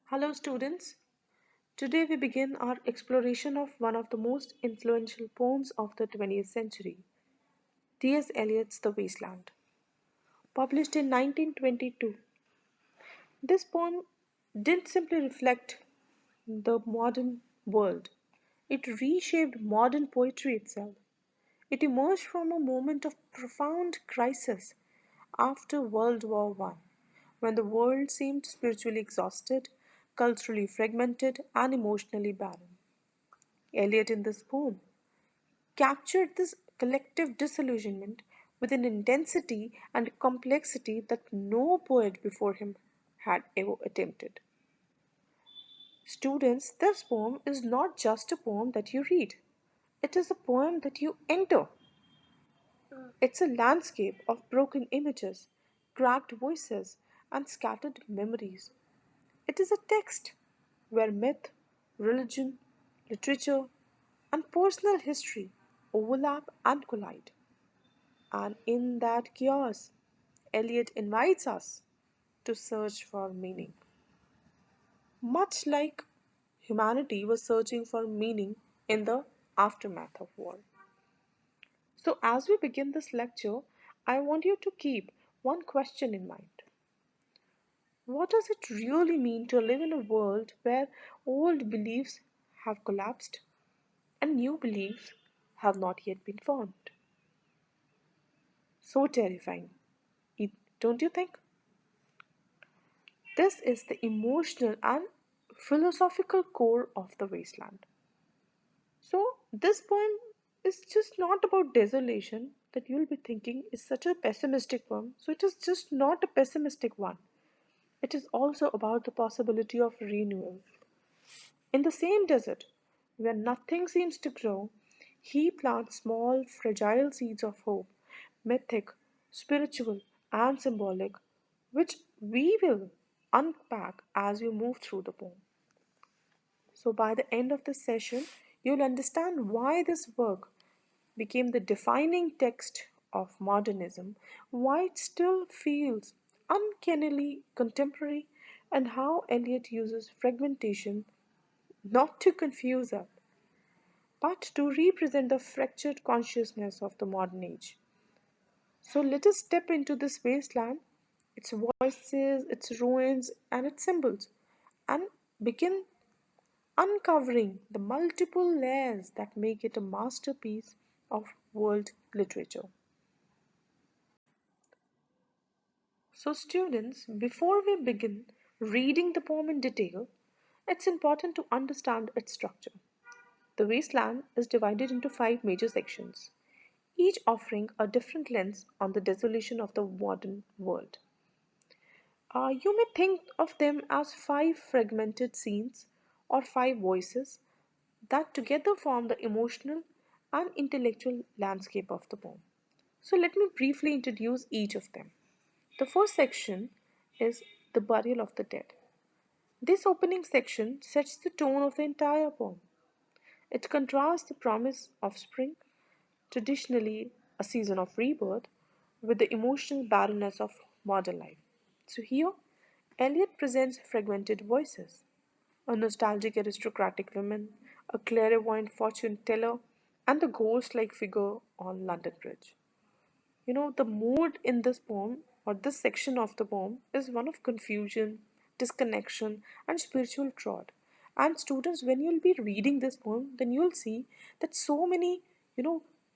Hello, students. Today we begin our exploration of one of the most influential poems of the 20th century, T.S. Eliot's The Wasteland. Published in 1922, this poem didn't simply reflect the modern world, it reshaped modern poetry itself. It emerged from a moment of profound crisis after World War One, when the world seemed spiritually exhausted, culturally fragmented, and emotionally barren. Eliot, in this poem, captured this collective disillusionment with an intensity and complexity that no poet before him had ever attempted. Students, this poem is not just a poem that you read, it is a poem that you enter. It's a landscape of broken images, cracked voices, and scattered memories. It is a text where myth, religion, literature, and personal history overlap and collide. And in that chaos, Eliot invites us to search for meaning. Much like humanity was searching for meaning in the aftermath of war. So, as we begin this lecture, I want you to keep one question in mind. What does it really mean to live in a world where old beliefs have collapsed and new beliefs have not yet been formed? So terrifying, don't you think? This is the emotional and philosophical core of the wasteland. So, this poem is just not about desolation that you'll be thinking is such a pessimistic poem. So, it is just not a pessimistic one. It is also about the possibility of renewal. In the same desert, where nothing seems to grow, he plants small, fragile seeds of hope, mythic, spiritual, and symbolic, which we will unpack as we move through the poem. So, by the end of this session, you'll understand why this work became the defining text of modernism, why it still feels uncannily contemporary, and how Eliot uses fragmentation not to confuse us, but to represent the fractured consciousness of the modern age. So let us step into this wasteland, its voices, its ruins, and its symbols, and begin uncovering the multiple layers that make it a masterpiece of world literature. So, students, before we begin reading the poem in detail, it's important to understand its structure. The wasteland is divided into five major sections, each offering a different lens on the desolation of the modern world. You may think of them as five fragmented scenes or five voices that together form the emotional and intellectual landscape of the poem. So, let me briefly introduce each of them. The first section is the burial of the dead. This opening section sets the tone of the entire poem. It contrasts the promise of spring, traditionally a season of rebirth, with the emotional barrenness of modern life. So here, Eliot presents fragmented voices, a nostalgic aristocratic woman, a clairvoyant fortune teller, and the ghost like figure on London Bridge. The mood in this poem or this section of the poem is one of confusion, disconnection, and spiritual drought. And students, when you'll be reading this poem, then you'll see that so many,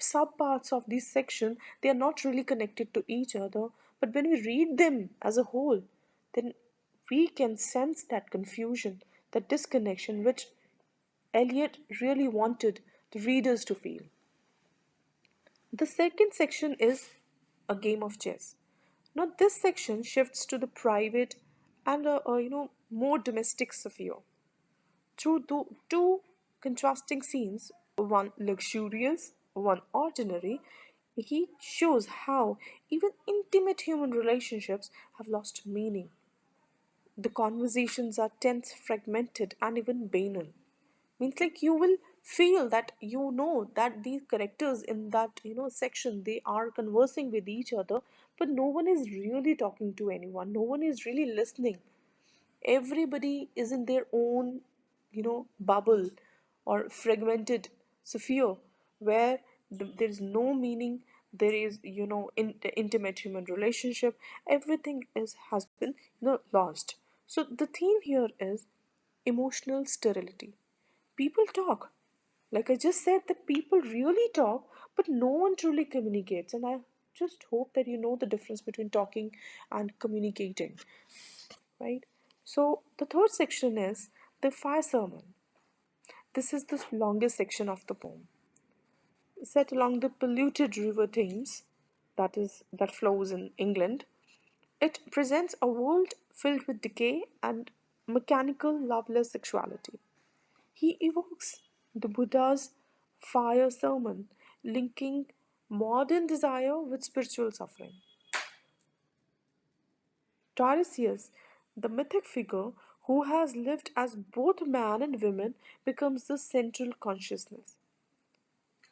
subparts of this section, they are not really connected to each other. But when we read them as a whole, then we can sense that confusion, that disconnection, which Eliot really wanted the readers to feel. The second section is a game of chess. Now, this section shifts to the private and more domestic sphere. Through two contrasting scenes, one luxurious, one ordinary, he shows how even intimate human relationships have lost meaning. The conversations are tense, fragmented, and even banal. Means like you will feel that that these characters in that section, they are conversing with each other, but no one is really talking to anyone, no one is really listening. Everybody is in their own, bubble or fragmented sphere where there is no meaning. There is, intimate human relationship. Everything is has been, lost. So the theme here is emotional sterility. People talk. Like I just said, that people really talk, but no one truly communicates. And I just hope that you know the difference between talking and communicating, right? So the third section is the fire sermon. This is the longest section of the poem. Set along the polluted river Thames, that flows in England, it presents a world filled with decay and mechanical, loveless sexuality. He evokes the Buddha's fire sermon, linking modern desire with spiritual suffering. Tiresias, the mythic figure who has lived as both man and woman, becomes the central consciousness.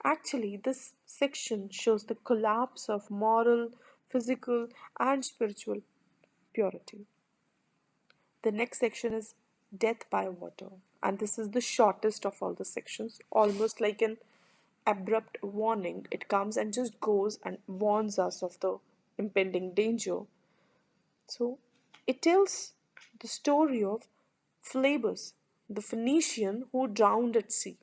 Actually, this section shows the collapse of moral, physical, and spiritual purity. The next section is Death by Water, and this is the shortest of all the sections, almost like an abrupt warning. It comes and just goes and warns us of the impending danger. So, it tells the story of Phlebas, the Phoenician who drowned at sea.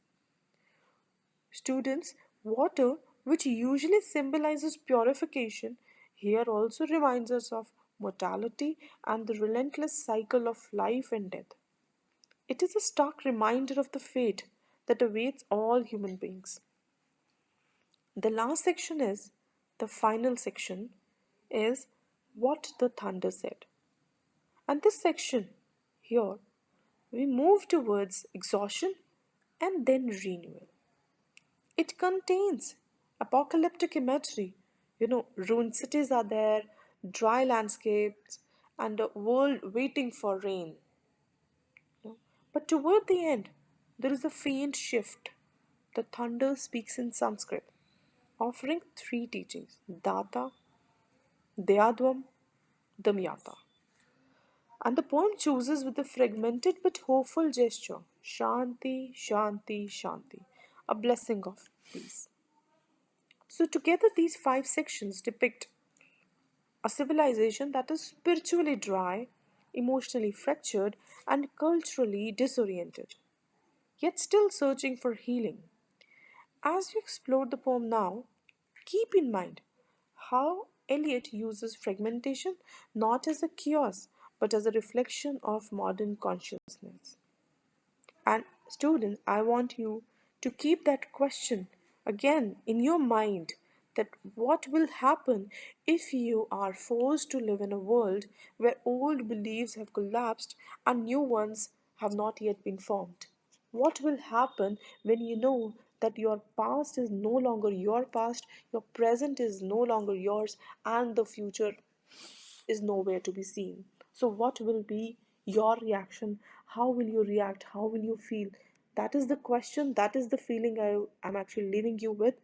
Students, water, which usually symbolizes purification, here also reminds us of mortality and the relentless cycle of life and death. It is a stark reminder of the fate that awaits all human beings. The last section is the final section is what the thunder said. And this section here we move towards exhaustion and then renewal. It contains apocalyptic imagery. Ruined cities are there, dry landscapes, and a world waiting for rain. But toward the end, there is a faint shift. The thunder speaks in Sanskrit, offering three teachings: Data, Dayadvam, Damyata. And the poem chooses with a fragmented but hopeful gesture: Shanti, Shanti, Shanti, a blessing of peace. So, together, these five sections depict a civilization that is spiritually dry, emotionally fractured, and culturally disoriented, yet still searching for healing. As you explore the poem now, keep in mind how Eliot uses fragmentation not as a chaos but as a reflection of modern consciousness. And students, I want you to keep that question again in your mind, that what will happen if you are forced to live in a world where old beliefs have collapsed and new ones have not yet been formed? What will happen when you know that your past is no longer your past, your present is no longer yours, and the future is nowhere to be seen? So, what will be your reaction? How will you react? How will you feel? That is the question, that is the feeling I am actually leaving you with.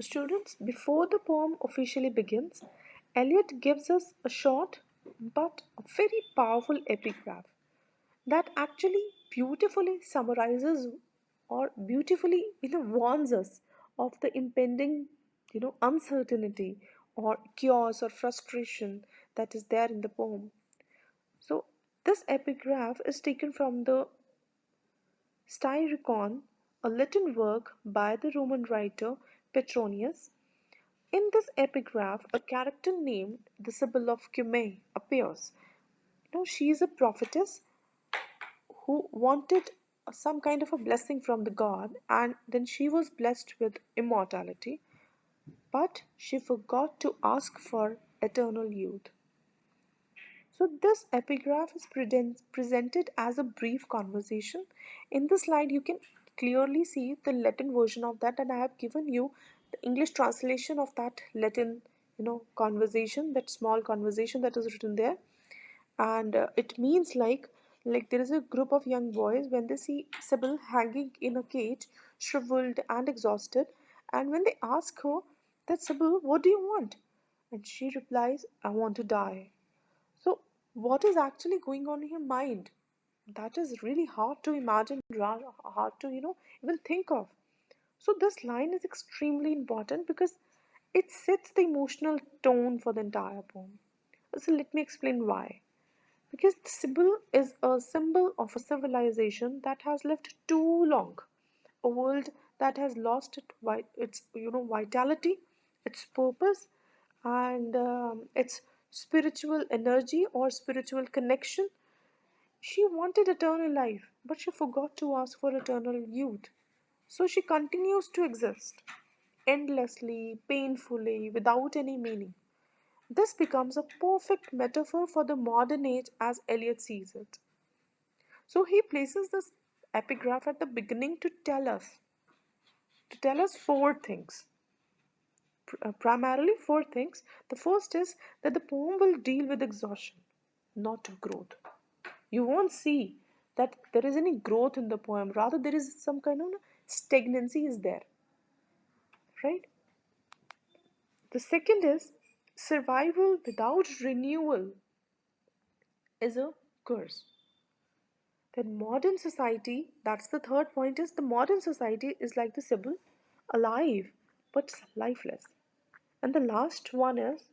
Students, before the poem officially begins, Eliot gives us a short but a very powerful epigraph that actually beautifully summarizes or beautifully warns us of the impending uncertainty or chaos or frustration that is there in the poem. So this epigraph is taken from the Styricon, a Latin work by the Roman writer Petronius. In this epigraph, a character named the Sibyl of Cumae appears. She is a prophetess who wanted some kind of a blessing from the god, and then she was blessed with immortality, but she forgot to ask for eternal youth. So this epigraph is presented as a brief conversation. In the slide you can clearly see the Latin version of that, and I have given you the English translation of that Latin conversation, that small conversation that is written there. And it means like there is a group of young boys when they see Sybil hanging in a cage, shriveled and exhausted, and when they ask her that, Sybil, what do you want? And she replies, I want to die. So, what is actually going on in her mind? That is really hard to imagine, hard to, even think of. So, this line is extremely important because it sets the emotional tone for the entire poem. So, let me explain why. Because the symbol is a symbol of a civilization that has lived too long, a world that has lost its vitality, its purpose, and its spiritual energy or spiritual connection. She wanted eternal life, but she forgot to ask for eternal youth. So she continues to exist endlessly, painfully, without any meaning. This becomes a perfect metaphor for the modern age as Eliot sees it. So he places this epigraph at the beginning to tell us four things. Primarily four things. The first is that the poem will deal with exhaustion, not growth. You won't see that there is any growth in the poem. Rather, there is some kind of stagnancy is there, right? The second is survival without renewal is a curse. Then modern society, that's the third point, is the modern society is like the Sibyl, alive but lifeless. And the last one is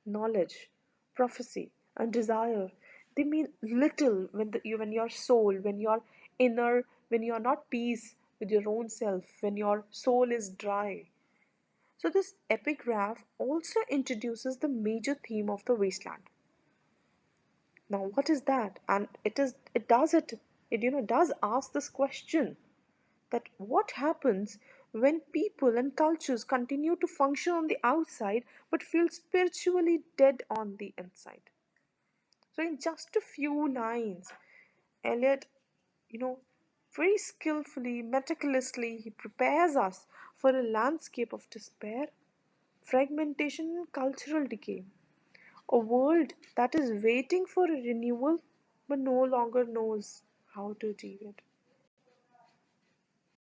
knowledge, prophecy, and desire. They mean little when your soul, when your inner, when you are not peace with your own self, when your soul is dry. So this epigraph also introduces the major theme of the wasteland. Now, what is that? And it does ask this question that what happens when people and cultures continue to function on the outside but feel spiritually dead on the inside. So, in just a few lines, Eliot, you know, very skillfully, meticulously, he prepares us for a landscape of despair, fragmentation, and cultural decay. A world that is waiting for a renewal but no longer knows how to achieve it.